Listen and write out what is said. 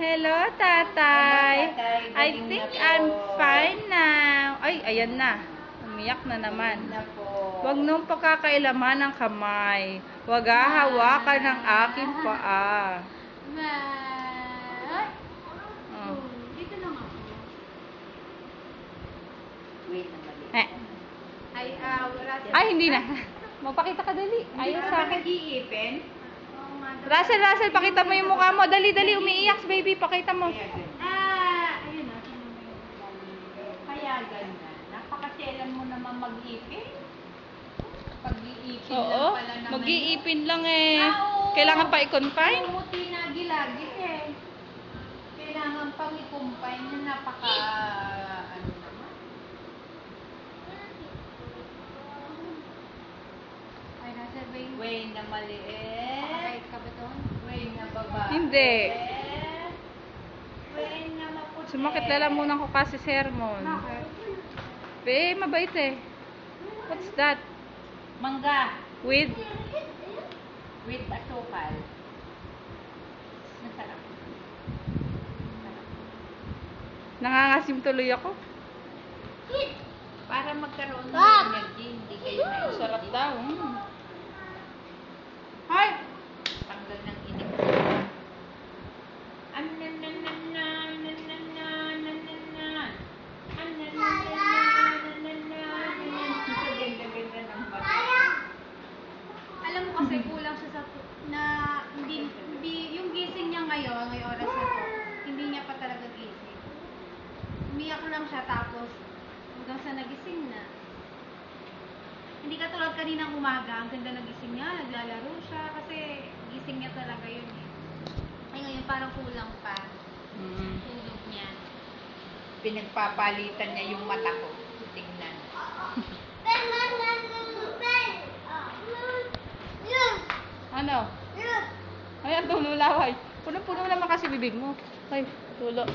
Hello, tatay. Tatay. I Galing think na po. I'm fine now. Ay, ayan na. Umiyak na naman. Na po. Huwag nung pakakailaman ng kamay. Huwag hahawakan ng aking paa. Oh. Dito lang ako. Wait na mali. Wala siya. Ay, hindi na. Magpakita ka dali. Ayaw sa akin. Nag-iipin? Russell, pakita mo yung mukha mo. Dali, umiiyak si baby. Pakita mo. Ayun na. Kaya ganyan. Napakaselan mo naman mag-ipin. Pag-iipin Oo, lang pala naman. mag-iipin lang eh. Oo. Kailangan pa i-confine? Umuti na gilagit eh. Kailangan pang i-confine na napaka... ano naman? Ay, nasa Wayne. Way na maliit. Makakait ka ba doon? Way na babae. Hindi. Way na maputi. Sumakit lalamunan ko kasi sermon. Bakit? Mabait eh. What's that? Mangga. With? With asukal. Masarap. Nangangasim tuloy ako. Para magkaroon ng energy, hindi kayo na Sarap daw. Hoy! Tanggal ng inip. Ganda-ganda ng mata. Alam mo kasi kulang siya sa na hindi yung gising niya ngayon, ngayong oras na to, hindi niya pa talaga gising. Umiyak lang siya tapos hanggang sa nagising na. Hindi katulad kaninang umaga, ang ganda nagising niya, naglalaro siya kasi gising niya talaga yun eh. Ay ngayon parang kulang pa tulog niya. Pinagpapalitan niya yung mata ko. Tingnan. Ano? Ay, ang tulo laway. Puno-puno naman kasi bibig mo. Ay, tulo.